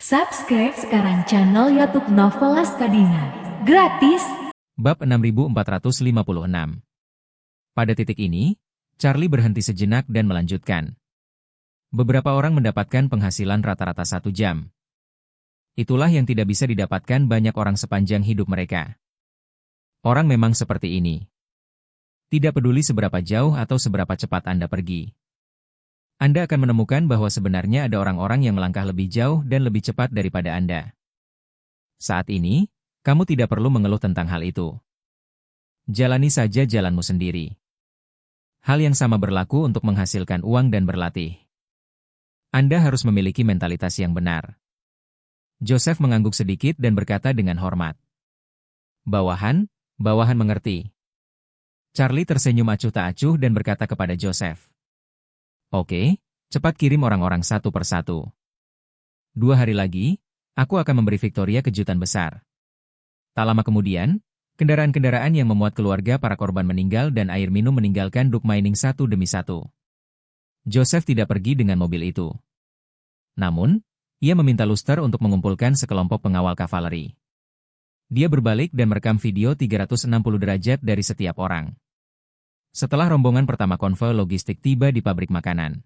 Subscribe sekarang channel YouTube Novelas Kadina. Gratis. Bab 6456. Pada titik ini, Charlie berhenti sejenak dan melanjutkan. Beberapa orang mendapatkan penghasilan rata-rata 1 jam. Itulah yang tidak bisa didapatkan banyak orang sepanjang hidup mereka. Orang memang seperti ini. Tidak peduli seberapa jauh atau seberapa cepat Anda pergi. Anda akan menemukan bahwa sebenarnya ada orang-orang yang melangkah lebih jauh dan lebih cepat daripada Anda. Saat ini, kamu tidak perlu mengeluh tentang hal itu. Jalani saja jalanmu sendiri. Hal yang sama berlaku untuk menghasilkan uang dan berlatih. Anda harus memiliki mentalitas yang benar. Joseph mengangguk sedikit dan berkata dengan hormat. Bawahan mengerti. Charlie tersenyum acuh tak acuh dan berkata kepada Joseph. Oke, cepat kirim orang-orang satu persatu. 2 hari lagi, aku akan memberi Victoria kejutan besar. Tak lama kemudian, kendaraan-kendaraan yang memuat keluarga para korban meninggal dan air minum meninggalkan Duke Mining satu demi satu. Joseph tidak pergi dengan mobil itu. Namun, ia meminta Luster untuk mengumpulkan sekelompok pengawal kavaleri. Dia berbalik dan merekam video 360 derajat dari setiap orang. Setelah rombongan pertama konvoi logistik tiba di pabrik makanan,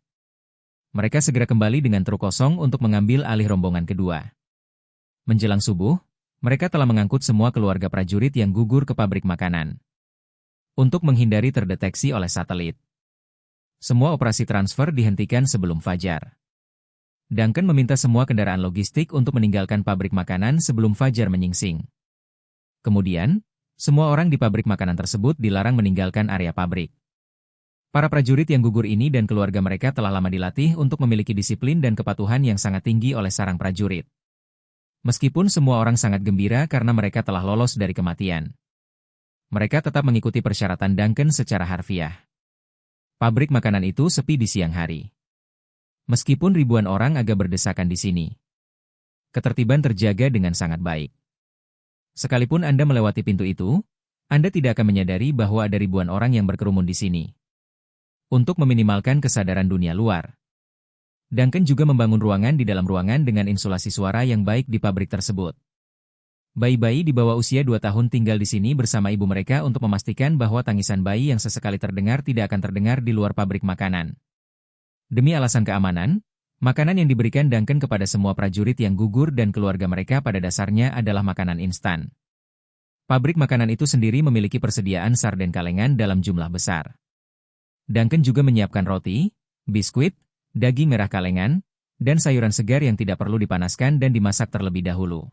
mereka segera kembali dengan truk kosong untuk mengambil alih rombongan kedua. Menjelang subuh, mereka telah mengangkut semua keluarga prajurit yang gugur ke pabrik makanan. Untuk menghindari terdeteksi oleh satelit, semua operasi transfer dihentikan sebelum fajar. Duncan meminta semua kendaraan logistik untuk meninggalkan pabrik makanan sebelum fajar menyingsing. Kemudian, semua orang di pabrik makanan tersebut dilarang meninggalkan area pabrik. Para prajurit yang gugur ini dan keluarga mereka telah lama dilatih untuk memiliki disiplin dan kepatuhan yang sangat tinggi oleh sarang prajurit. Meskipun semua orang sangat gembira karena mereka telah lolos dari kematian, mereka tetap mengikuti persyaratan Duncan secara harfiah. Pabrik makanan itu sepi di siang hari. Meskipun ribuan orang agak berdesakan di sini, ketertiban terjaga dengan sangat baik. Sekalipun Anda melewati pintu itu, Anda tidak akan menyadari bahwa ada ribuan orang yang berkerumun di sini. Untuk meminimalkan kesadaran dunia luar, Duncan juga membangun ruangan di dalam ruangan dengan insulasi suara yang baik di pabrik tersebut. Bayi-bayi di bawah usia 2 tahun tinggal di sini bersama ibu mereka untuk memastikan bahwa tangisan bayi yang sesekali terdengar tidak akan terdengar di luar pabrik makanan. Demi alasan keamanan, makanan yang diberikan Duncan kepada semua prajurit yang gugur dan keluarga mereka pada dasarnya adalah makanan instan. Pabrik makanan itu sendiri memiliki persediaan sarden kalengan dalam jumlah besar. Duncan juga menyiapkan roti, biskuit, daging merah kalengan, dan sayuran segar yang tidak perlu dipanaskan dan dimasak terlebih dahulu.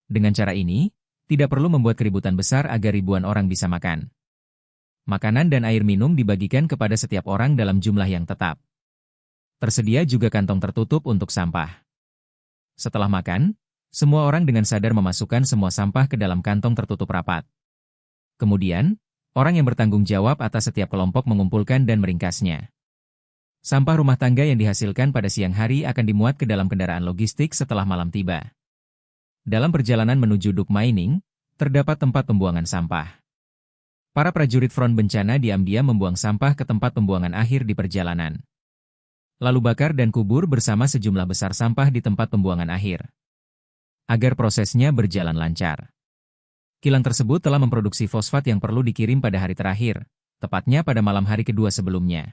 Dengan cara ini, tidak perlu membuat keributan besar agar ribuan orang bisa makan. Makanan dan air minum dibagikan kepada setiap orang dalam jumlah yang tetap. Tersedia juga kantong tertutup untuk sampah. Setelah makan, semua orang dengan sadar memasukkan semua sampah ke dalam kantong tertutup rapat. Kemudian, orang yang bertanggung jawab atas setiap kelompok mengumpulkan dan meringkasnya. Sampah rumah tangga yang dihasilkan pada siang hari akan dimuat ke dalam kendaraan logistik setelah malam tiba. Dalam perjalanan menuju Duke Mining, terdapat tempat pembuangan sampah. Para prajurit front bencana diam-diam membuang sampah ke tempat pembuangan akhir di perjalanan. Lalu bakar dan kubur bersama sejumlah besar sampah di tempat pembuangan akhir. Agar prosesnya berjalan lancar, kilang tersebut telah memproduksi fosfat yang perlu dikirim pada hari terakhir, tepatnya pada malam hari kedua sebelumnya.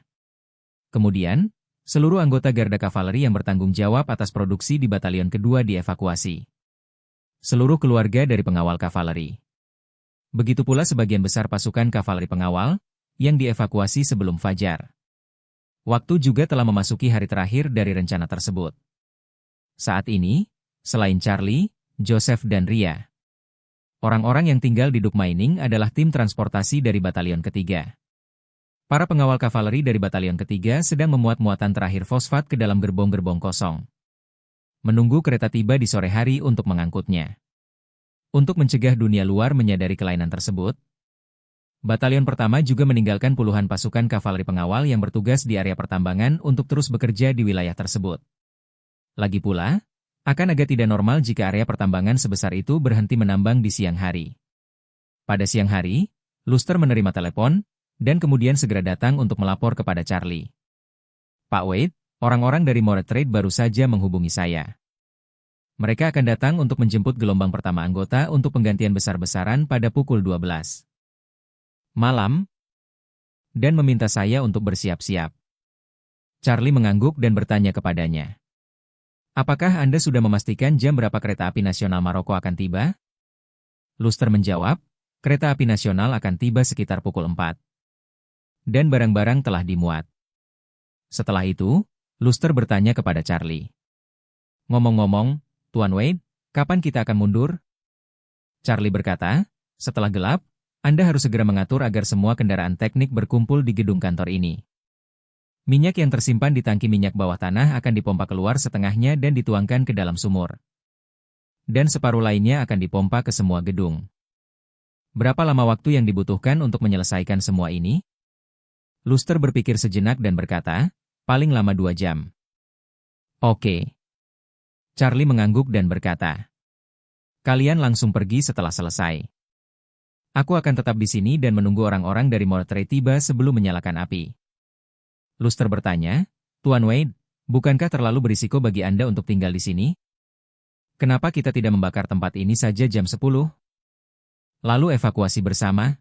Kemudian, seluruh anggota garda kavaleri yang bertanggung jawab atas produksi di batalion kedua dievakuasi. Seluruh keluarga dari pengawal kavaleri. Begitu pula sebagian besar pasukan kavaleri pengawal, yang dievakuasi sebelum fajar. Waktu juga telah memasuki hari terakhir dari rencana tersebut. Saat ini, selain Charlie, Joseph dan Ria, orang-orang yang tinggal di Duke Mining adalah tim transportasi dari batalion ketiga. Para pengawal kavaleri dari batalion ketiga sedang memuat muatan terakhir fosfat ke dalam gerbong-gerbong kosong. Menunggu kereta tiba di sore hari untuk mengangkutnya. Untuk mencegah dunia luar menyadari kelainan tersebut, batalion pertama juga meninggalkan puluhan pasukan kavaleri pengawal yang bertugas di area pertambangan untuk terus bekerja di wilayah tersebut. Lagi pula, akan agak tidak normal jika area pertambangan sebesar itu berhenti menambang di siang hari. Pada siang hari, Luster menerima telepon, dan kemudian segera datang untuk melapor kepada Charlie. Pak Wade, orang-orang dari More Trade baru saja menghubungi saya. Mereka akan datang untuk menjemput gelombang pertama anggota untuk penggantian besar-besaran pada pukul 12 malam dan meminta saya untuk bersiap-siap. Charlie mengangguk dan bertanya kepadanya. Apakah Anda sudah memastikan jam berapa kereta api nasional Maroko akan tiba? Luster menjawab, kereta api nasional akan tiba sekitar pukul 4. Dan barang-barang telah dimuat. Setelah itu, Luster bertanya kepada Charlie. Ngomong-ngomong, Tuan Wade, kapan kita akan mundur? Charlie berkata, setelah gelap, Anda harus segera mengatur agar semua kendaraan teknik berkumpul di gedung kantor ini. Minyak yang tersimpan di tangki minyak bawah tanah akan dipompa keluar setengahnya dan dituangkan ke dalam sumur. Dan separuh lainnya akan dipompa ke semua gedung. Berapa lama waktu yang dibutuhkan untuk menyelesaikan semua ini? Luster berpikir sejenak dan berkata, paling lama 2 jam. Oke. Charlie mengangguk dan berkata, kalian langsung pergi setelah selesai. Aku akan tetap di sini dan menunggu orang-orang dari Mortray tiba sebelum menyalakan api. Luster bertanya, Tuan Wade, bukankah terlalu berisiko bagi Anda untuk tinggal di sini? Kenapa kita tidak membakar tempat ini saja jam 10? Lalu evakuasi bersama?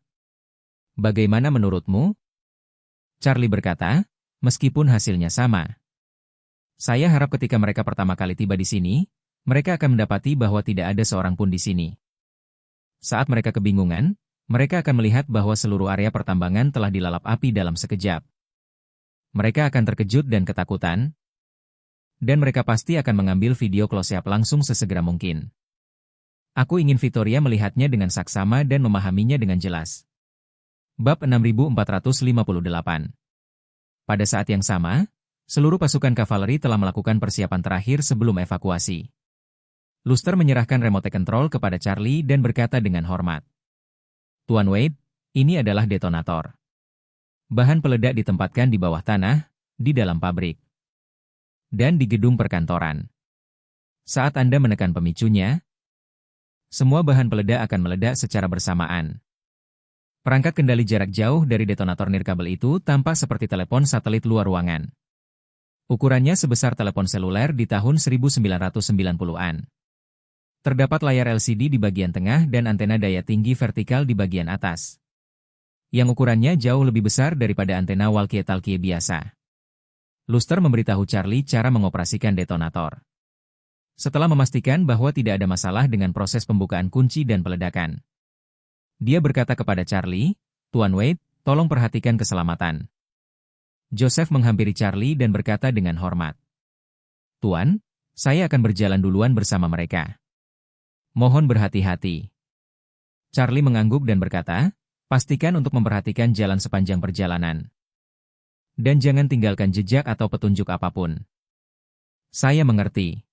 Bagaimana menurutmu? Charlie berkata, meskipun hasilnya sama. Saya harap ketika mereka pertama kali tiba di sini, mereka akan mendapati bahwa tidak ada seorang pun di sini. Saat mereka kebingungan, mereka akan melihat bahwa seluruh area pertambangan telah dilalap api dalam sekejap. Mereka akan terkejut dan ketakutan, dan mereka pasti akan mengambil video close-up langsung sesegera mungkin. Aku ingin Victoria melihatnya dengan saksama dan memahaminya dengan jelas. Bab 6458. Pada saat yang sama, seluruh pasukan kavaleri telah melakukan persiapan terakhir sebelum evakuasi. Luster menyerahkan remote control kepada Charlie dan berkata dengan hormat. Tuan Wade, ini adalah detonator. Bahan peledak ditempatkan di bawah tanah, di dalam pabrik, dan di gedung perkantoran. Saat Anda menekan pemicunya, semua bahan peledak akan meledak secara bersamaan. Perangkat kendali jarak jauh dari detonator nirkabel itu tampak seperti telepon satelit luar ruangan. Ukurannya sebesar telepon seluler di tahun 1990-an. Terdapat layar LCD di bagian tengah dan antena daya tinggi vertikal di bagian atas, yang ukurannya jauh lebih besar daripada antena walkie-talkie biasa. Luster memberitahu Charlie cara mengoperasikan detonator. Setelah memastikan bahwa tidak ada masalah dengan proses pembukaan kunci dan peledakan, dia berkata kepada Charlie, Tuan Wade, tolong perhatikan keselamatan. Joseph menghampiri Charlie dan berkata dengan hormat, Tuan, saya akan berjalan duluan bersama mereka. Mohon berhati-hati. Charlie mengangguk dan berkata, pastikan untuk memperhatikan jalan sepanjang perjalanan. Dan jangan tinggalkan jejak atau petunjuk apapun. Saya mengerti.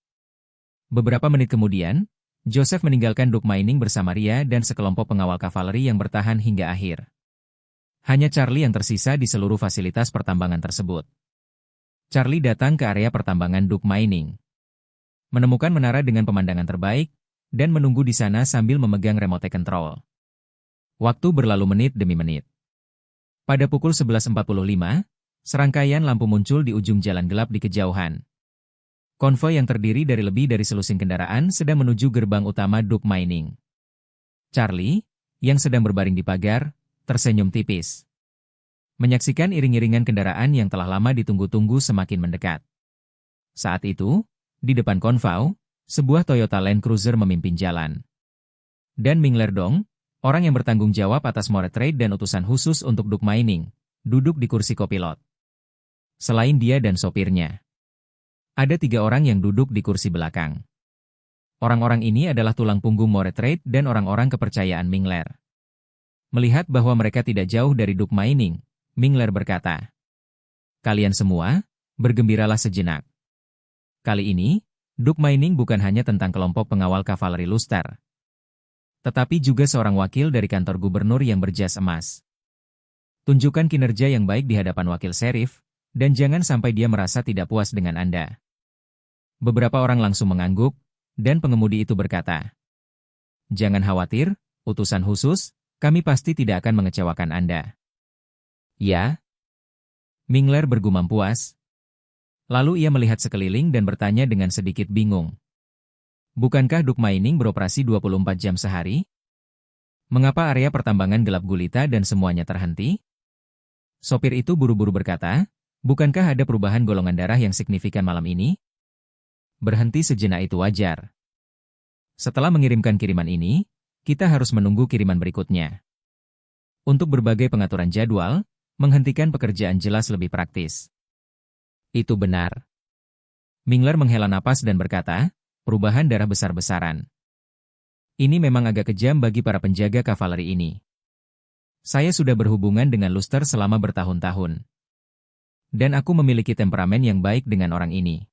Beberapa menit kemudian, Joseph meninggalkan Duke Mining bersama Ria dan sekelompok pengawal kavaleri yang bertahan hingga akhir. Hanya Charlie yang tersisa di seluruh fasilitas pertambangan tersebut. Charlie datang ke area pertambangan Duke Mining, menemukan menara dengan pemandangan terbaik, dan menunggu di sana sambil memegang remote control. Waktu berlalu menit demi menit. Pada pukul 11.45, serangkaian lampu muncul di ujung jalan gelap di kejauhan. Konvoi yang terdiri dari lebih dari selusin kendaraan sedang menuju gerbang utama Duke Mining. Charlie, yang sedang berbaring di pagar, tersenyum tipis. Menyaksikan iring-iringan kendaraan yang telah lama ditunggu-tunggu semakin mendekat. Saat itu, di depan konvoi, sebuah Toyota Land Cruiser memimpin jalan. Dan Ming Lerdong, orang yang bertanggung jawab atas Mortray dan utusan khusus untuk Duke Mining, duduk di kursi kopilot. Selain dia dan sopirnya, ada 3 orang yang duduk di kursi belakang. Orang-orang ini adalah tulang punggung Mortray dan orang-orang kepercayaan Mingler. Melihat bahwa mereka tidak jauh dari Duke Mining, Mingler berkata, kalian semua, bergembiralah sejenak. Kali ini, Duke Mining bukan hanya tentang kelompok pengawal kavaleri Luster, tetapi juga seorang wakil dari kantor gubernur yang berjas emas. Tunjukkan kinerja yang baik di hadapan wakil serif, dan jangan sampai dia merasa tidak puas dengan Anda. Beberapa orang langsung mengangguk, dan pengemudi itu berkata, jangan khawatir, utusan khusus, kami pasti tidak akan mengecewakan Anda. Ya? Mingler bergumam puas. Lalu ia melihat sekeliling dan bertanya dengan sedikit bingung. Bukankah Duk Mining beroperasi 24 jam sehari? Mengapa area pertambangan gelap gulita dan semuanya terhenti? Sopir itu buru-buru berkata, bukankah ada perubahan golongan darah yang signifikan malam ini? Berhenti sejenak itu wajar. Setelah mengirimkan kiriman ini, kita harus menunggu kiriman berikutnya. Untuk berbagai pengaturan jadwal, menghentikan pekerjaan jelas lebih praktis. Itu benar. Mingler menghela napas dan berkata, perubahan darah besar-besaran. Ini memang agak kejam bagi para penjaga kavaleri ini. Saya sudah berhubungan dengan Luster selama bertahun-tahun. Dan aku memiliki temperamen yang baik dengan orang ini.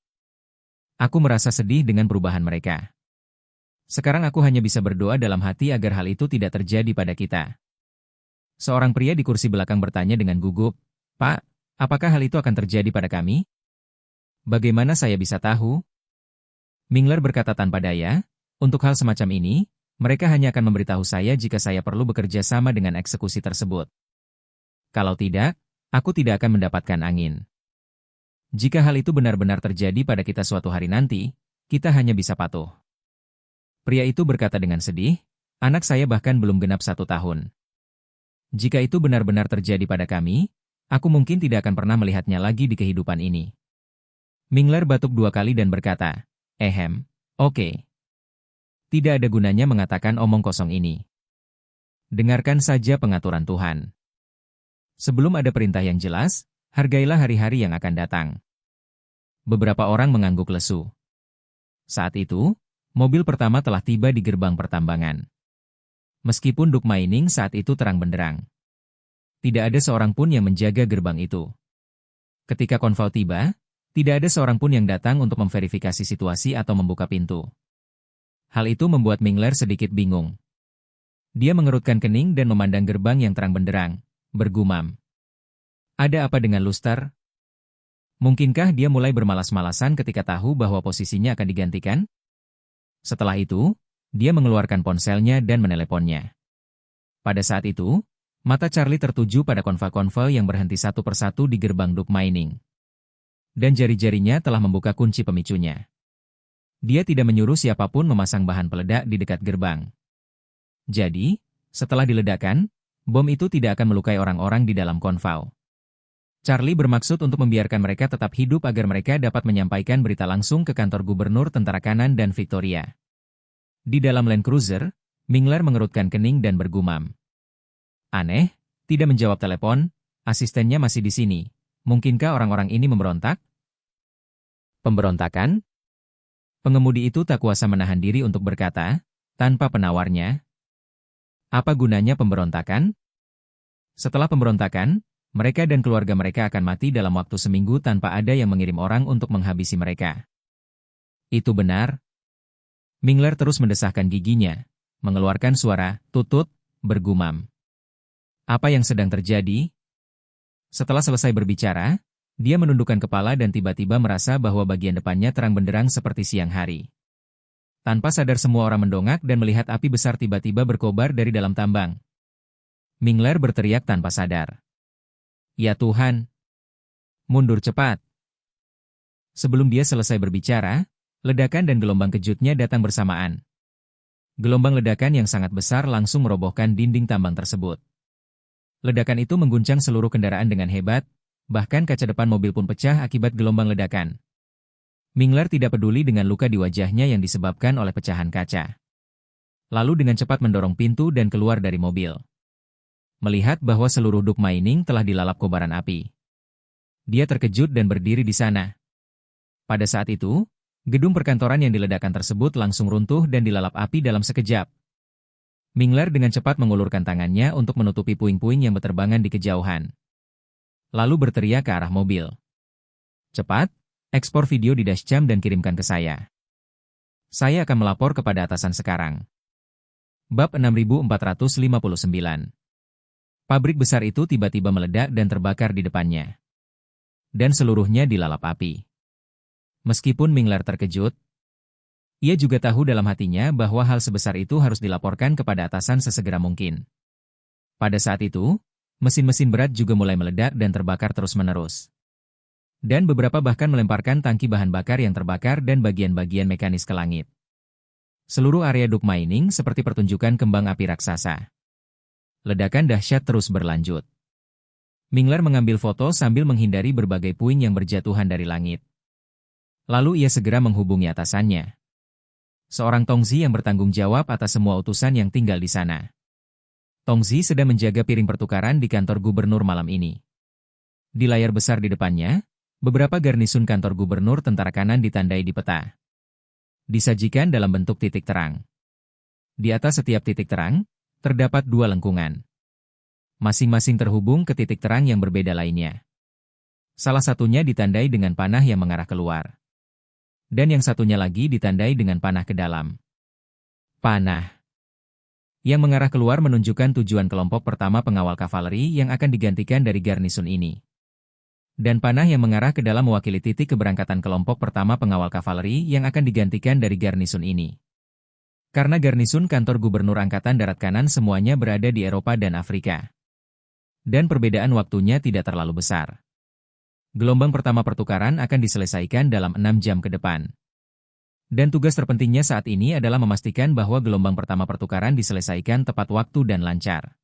Aku merasa sedih dengan perubahan mereka. Sekarang aku hanya bisa berdoa dalam hati agar hal itu tidak terjadi pada kita. Seorang pria di kursi belakang bertanya dengan gugup, Pak, apakah hal itu akan terjadi pada kami? Bagaimana saya bisa tahu? Mingler berkata tanpa daya, untuk hal semacam ini, mereka hanya akan memberitahu saya jika saya perlu bekerja sama dengan eksekusi tersebut. Kalau tidak, aku tidak akan mendapatkan angin. Jika hal itu benar-benar terjadi pada kita suatu hari nanti, kita hanya bisa patuh. Pria itu berkata dengan sedih, anak saya bahkan belum genap 1 tahun. Jika itu benar-benar terjadi pada kami, aku mungkin tidak akan pernah melihatnya lagi di kehidupan ini. Mingler batuk 2 kali dan berkata, oke. Tidak ada gunanya mengatakan omong kosong ini. Dengarkan saja pengaturan Tuhan. Sebelum ada perintah yang jelas, hargailah hari-hari yang akan datang. Beberapa orang mengangguk lesu. Saat itu, mobil pertama telah tiba di gerbang pertambangan. Meskipun Duk Mining saat itu terang benderang. Tidak ada seorang pun yang menjaga gerbang itu. Ketika konvoi tiba, tidak ada seorang pun yang datang untuk memverifikasi situasi atau membuka pintu. Hal itu membuat Mingler sedikit bingung. Dia mengerutkan kening dan memandang gerbang yang terang benderang, bergumam. Ada apa dengan Luster? Mungkinkah dia mulai bermalas-malasan ketika tahu bahwa posisinya akan digantikan? Setelah itu, dia mengeluarkan ponselnya dan meneleponnya. Pada saat itu, mata Charlie tertuju pada konvoi-konvoi yang berhenti satu persatu di gerbang Duk Mining. Dan jari-jarinya telah membuka kunci pemicunya. Dia tidak menyuruh siapapun memasang bahan peledak di dekat gerbang. Jadi, setelah diledakkan, bom itu tidak akan melukai orang-orang di dalam konvoi. Charlie bermaksud untuk membiarkan mereka tetap hidup agar mereka dapat menyampaikan berita langsung ke kantor gubernur Tentara Kanan dan Victoria. Di dalam Land Cruiser, Mingler mengerutkan kening dan bergumam. Aneh, tidak menjawab telepon, asistennya masih di sini. Mungkinkah orang-orang ini memberontak? Pemberontakan? Pengemudi itu tak kuasa menahan diri untuk berkata, tanpa penawarnya. Apa gunanya pemberontakan? Setelah pemberontakan, mereka dan keluarga mereka akan mati dalam waktu seminggu tanpa ada yang mengirim orang untuk menghabisi mereka. Itu benar. Mingler terus mendesahkan giginya, mengeluarkan suara tutut, bergumam. Apa yang sedang terjadi? Setelah selesai berbicara, dia menundukkan kepala dan tiba-tiba merasa bahwa bagian depannya terang benderang seperti siang hari. Tanpa sadar semua orang mendongak dan melihat api besar tiba-tiba berkobar dari dalam tambang. Mingler berteriak tanpa sadar. Ya Tuhan! Mundur cepat! Sebelum dia selesai berbicara, ledakan dan gelombang kejutnya datang bersamaan. Gelombang ledakan yang sangat besar langsung merobohkan dinding tambang tersebut. Ledakan itu mengguncang seluruh kendaraan dengan hebat, bahkan kaca depan mobil pun pecah akibat gelombang ledakan. Mingler tidak peduli dengan luka di wajahnya yang disebabkan oleh pecahan kaca. Lalu dengan cepat mendorong pintu dan keluar dari mobil. Melihat bahwa seluruh Duk Mining telah dilalap kobaran api. Dia terkejut dan berdiri di sana. Pada saat itu, gedung perkantoran yang diledakkan tersebut langsung runtuh dan dilalap api dalam sekejap. Mingler dengan cepat mengulurkan tangannya untuk menutupi puing-puing yang berterbangan di kejauhan. Lalu berteriak ke arah mobil. Cepat, ekspor video di dashcam dan kirimkan ke saya. Saya akan melapor kepada atasan sekarang. Bab 6459. Pabrik besar itu tiba-tiba meledak dan terbakar di depannya. Dan seluruhnya dilalap api. Meskipun Mingler terkejut, ia juga tahu dalam hatinya bahwa hal sebesar itu harus dilaporkan kepada atasan sesegera mungkin. Pada saat itu, mesin-mesin berat juga mulai meledak dan terbakar terus-menerus. Dan beberapa bahkan melemparkan tangki bahan bakar yang terbakar dan bagian-bagian mekanis ke langit. Seluruh area Duke Mining seperti pertunjukan kembang api raksasa. Ledakan dahsyat terus berlanjut. Mingler mengambil foto sambil menghindari berbagai puing yang berjatuhan dari langit. Lalu ia segera menghubungi atasannya. Seorang Tongzi yang bertanggung jawab atas semua utusan yang tinggal di sana. Tongzi sedang menjaga piring pertukaran di kantor gubernur malam ini. Di layar besar di depannya, beberapa garnisun kantor gubernur tentara kanan ditandai di peta. Disajikan dalam bentuk titik terang. Di atas setiap titik terang, terdapat dua lengkungan. Masing-masing terhubung ke titik terang yang berbeda lainnya. Salah satunya ditandai dengan panah yang mengarah keluar. Dan yang satunya lagi ditandai dengan panah ke dalam. Panah yang mengarah keluar menunjukkan tujuan kelompok pertama pengawal kavaleri yang akan digantikan dari garnisun ini. Dan panah yang mengarah ke dalam mewakili titik keberangkatan kelompok pertama pengawal kavaleri yang akan digantikan dari garnisun ini. Karena garnisun kantor gubernur Angkatan Darat Kanan semuanya berada di Eropa dan Afrika. Dan perbedaan waktunya tidak terlalu besar. Gelombang pertama pertukaran akan diselesaikan dalam 6 jam ke depan. Dan tugas terpentingnya saat ini adalah memastikan bahwa gelombang pertama pertukaran diselesaikan tepat waktu dan lancar.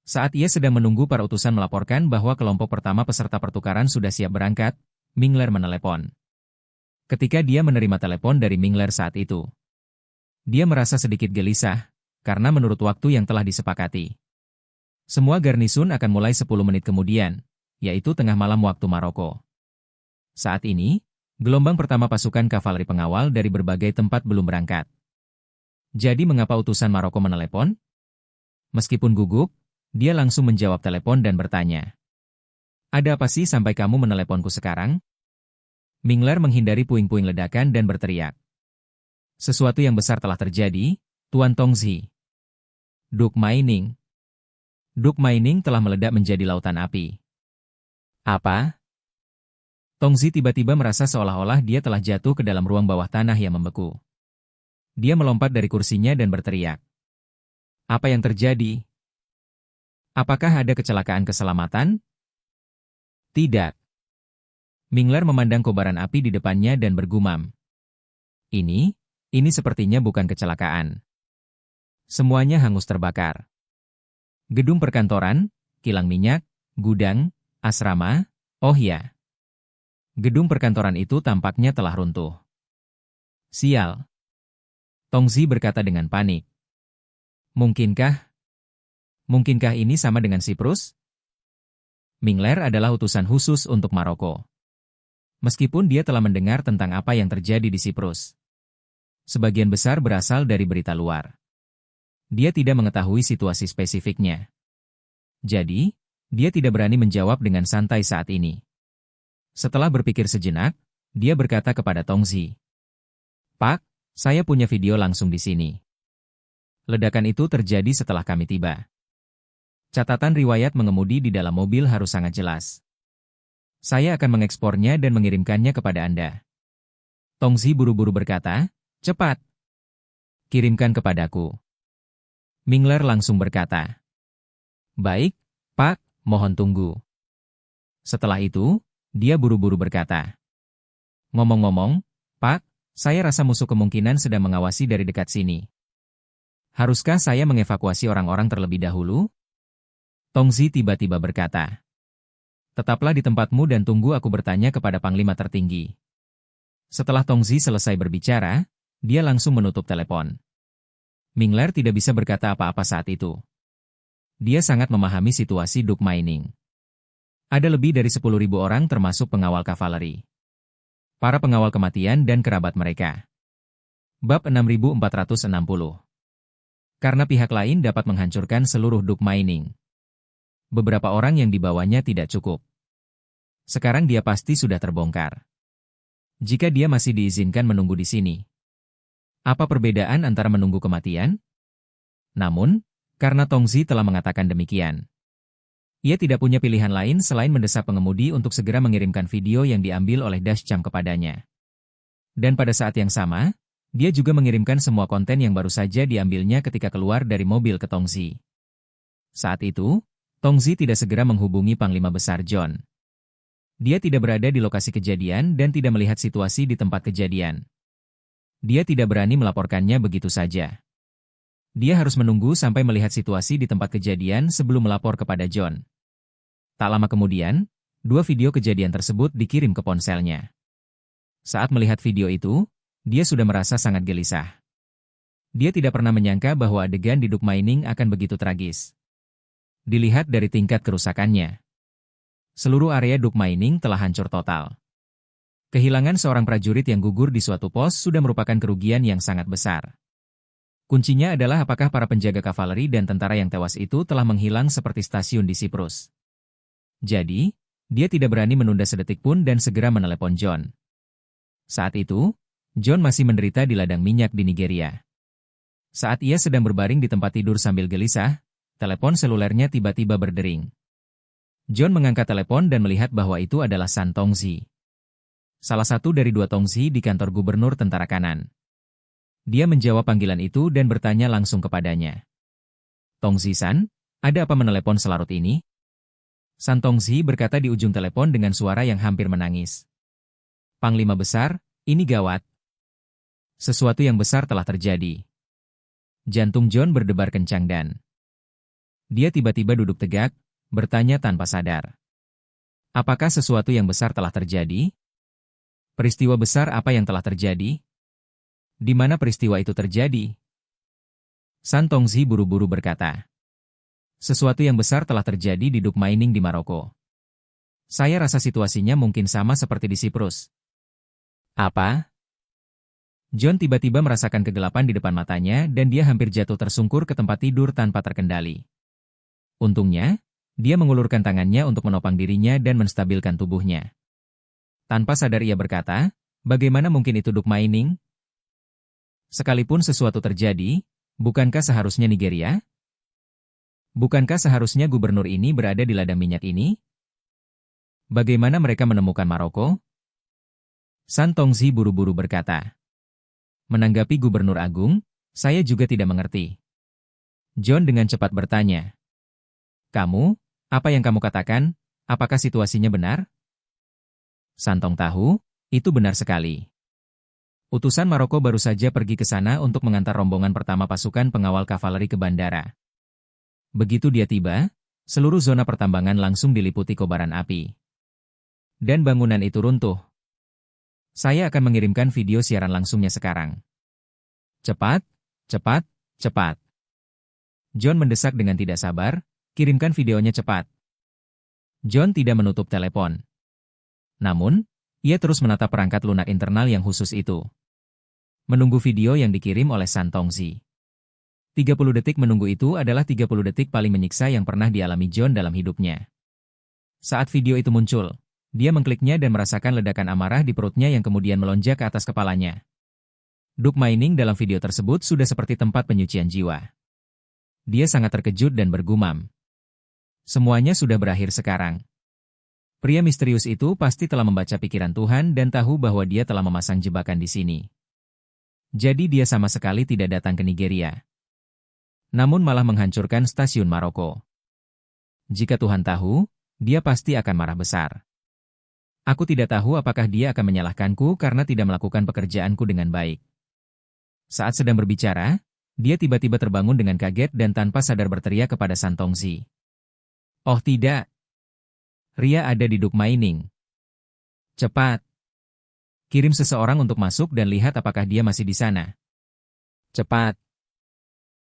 Saat ia sedang menunggu para utusan melaporkan bahwa kelompok pertama peserta pertukaran sudah siap berangkat, Mingler menelepon. Ketika dia menerima telepon dari Mingler saat itu, dia merasa sedikit gelisah, karena menurut waktu yang telah disepakati. Semua garnisun akan mulai 10 menit kemudian, yaitu tengah malam waktu Maroko. Saat ini, gelombang pertama pasukan kavaleri pengawal dari berbagai tempat belum berangkat. Jadi mengapa utusan Maroko menelepon? Meskipun gugup, dia langsung menjawab telepon dan bertanya. Ada apa sih sampai kamu meneleponku sekarang? Mingler menghindari puing-puing ledakan dan berteriak. Sesuatu yang besar telah terjadi, Tuan Tongzi. Duke Mining. Duke Mining telah meledak menjadi lautan api. Apa? Tongzi tiba-tiba merasa seolah-olah dia telah jatuh ke dalam ruang bawah tanah yang membeku. Dia melompat dari kursinya dan berteriak. Apa yang terjadi? Apakah ada kecelakaan keselamatan? Tidak. Mingler memandang kobaran api di depannya dan bergumam. Ini sepertinya bukan kecelakaan. Semuanya hangus terbakar. Gedung perkantoran, kilang minyak, gudang, asrama, oh ya. Gedung perkantoran itu tampaknya telah runtuh. Sial. Tongzi berkata dengan panik. Mungkinkah ini sama dengan Siprus? Mingler adalah utusan khusus untuk Maroko. Meskipun dia telah mendengar tentang apa yang terjadi di Siprus. Sebagian besar berasal dari berita luar. Dia tidak mengetahui situasi spesifiknya. Jadi, dia tidak berani menjawab dengan santai saat ini. Setelah berpikir sejenak, dia berkata kepada Tongzi. Pak, saya punya video langsung di sini. Ledakan itu terjadi setelah kami tiba. Catatan riwayat mengemudi di dalam mobil harus sangat jelas. Saya akan mengekspornya dan mengirimkannya kepada Anda. Tongzi buru-buru berkata, cepat. Kirimkan kepadaku. Mingler langsung berkata. Baik, Pak, mohon tunggu. Setelah itu, dia buru-buru berkata. Ngomong-ngomong, Pak, saya rasa musuh kemungkinan sedang mengawasi dari dekat sini. Haruskah saya mengevakuasi orang-orang terlebih dahulu? Tongzi tiba-tiba berkata. Tetaplah di tempatmu dan tunggu aku bertanya kepada Panglima tertinggi. Setelah Tongzi selesai berbicara, dia langsung menutup telepon. Mingler tidak bisa berkata apa-apa saat itu. Dia sangat memahami situasi Duke Mining. Ada lebih dari 10.000 orang termasuk pengawal kavaleri. Para pengawal kematian dan kerabat mereka. Bab 6460. Karena pihak lain dapat menghancurkan seluruh Duke Mining. Beberapa orang yang dibawanya tidak cukup. Sekarang dia pasti sudah terbongkar. Jika dia masih diizinkan menunggu di sini. Apa perbedaan antara menunggu kematian? Namun, karena Tongzi telah mengatakan demikian. Ia tidak punya pilihan lain selain mendesak pengemudi untuk segera mengirimkan video yang diambil oleh Dashcam kepadanya. Dan pada saat yang sama, dia juga mengirimkan semua konten yang baru saja diambilnya ketika keluar dari mobil ke Tongzi. Saat itu, Tongzi tidak segera menghubungi Panglima Besar John. Dia tidak berada di lokasi kejadian dan tidak melihat situasi di tempat kejadian. dia tidak berani melaporkannya begitu saja. Dia harus menunggu sampai melihat situasi di tempat kejadian sebelum melapor kepada John. Tak lama kemudian, 2 video kejadian tersebut dikirim ke ponselnya. Saat melihat video itu, dia sudah merasa sangat gelisah. Dia tidak pernah menyangka bahwa adegan di Duke Mining akan begitu tragis. Dilihat dari tingkat kerusakannya, seluruh area Duke Mining telah hancur total. Kehilangan seorang prajurit yang gugur di suatu pos sudah merupakan kerugian yang sangat besar. Kuncinya adalah apakah para penjaga kavaleri dan tentara yang tewas itu telah menghilang seperti stasiun di Siprus. Jadi, dia tidak berani menunda sedetik pun dan segera menelepon John. Saat itu, John masih menderita di ladang minyak di Nigeria. Saat ia sedang berbaring di tempat tidur sambil gelisah, telepon selulernya tiba-tiba berdering. John mengangkat telepon dan melihat bahwa itu adalah San Tongzi. Salah satu dari 2 Tongzi di kantor gubernur tentara kanan. Dia menjawab panggilan itu dan bertanya langsung kepadanya. "Tongzi-san, ada apa menelepon selarut ini?" San Tongzi berkata di ujung telepon dengan suara yang hampir menangis. "Panglima besar, ini gawat. Sesuatu yang besar telah terjadi." Jantung John berdebar kencang dan dia tiba-tiba duduk tegak, bertanya tanpa sadar. Apakah sesuatu yang besar telah terjadi? Peristiwa besar apa yang telah terjadi? Di mana peristiwa itu terjadi? San Tongzi buru-buru berkata. Sesuatu yang besar telah terjadi di Duke Mining di Maroko. Saya rasa situasinya mungkin sama seperti di Siprus. Apa? John tiba-tiba merasakan kegelapan di depan matanya dan dia hampir jatuh tersungkur ke tempat tidur tanpa terkendali. Untungnya, dia mengulurkan tangannya untuk menopang dirinya dan menstabilkan tubuhnya. Tanpa sadar ia berkata, bagaimana mungkin itu Duke Mining? Sekalipun sesuatu terjadi, bukankah seharusnya Nigeria? Bukankah seharusnya gubernur ini berada di ladang minyak ini? Bagaimana mereka menemukan Maroko? San Tongzi buru-buru berkata. Menanggapi gubernur agung, saya juga tidak mengerti. John dengan cepat bertanya. Kamu, apa yang kamu katakan, apakah situasinya benar? Santong tahu, itu benar sekali. Utusan Maroko baru saja pergi ke sana untuk mengantar rombongan pertama pasukan pengawal kavaleri ke bandara. Begitu dia tiba, seluruh zona pertambangan langsung diliputi kobaran api. Dan bangunan itu runtuh. Saya akan mengirimkan video siaran langsungnya sekarang. Cepat, cepat, cepat. John mendesak dengan tidak sabar, kirimkan videonya cepat. John tidak menutup telepon. Namun, ia terus menatap perangkat lunak internal yang khusus itu. Menunggu video yang dikirim oleh San Tongzi. 30 detik menunggu itu adalah 30 detik paling menyiksa yang pernah dialami John dalam hidupnya. Saat video itu muncul, dia mengkliknya dan merasakan ledakan amarah di perutnya yang kemudian melonjak ke atas kepalanya. Duke Mining dalam video tersebut sudah seperti tempat penyucian jiwa. Dia sangat terkejut dan bergumam. Semuanya sudah berakhir sekarang. Pria misterius itu pasti telah membaca pikiran Tuhan dan tahu bahwa dia telah memasang jebakan di sini. Jadi dia sama sekali tidak datang ke Nigeria. Namun malah menghancurkan stasiun Maroko. Jika Tuhan tahu, dia pasti akan marah besar. Aku tidak tahu apakah dia akan menyalahkanku karena tidak melakukan pekerjaanku dengan baik. Saat sedang berbicara, dia tiba-tiba terbangun dengan kaget dan tanpa sadar berteriak kepada San Tongzi. Oh tidak! Ria ada di Duke Mining. Cepat! Kirim seseorang untuk masuk dan lihat apakah dia masih di sana. Cepat!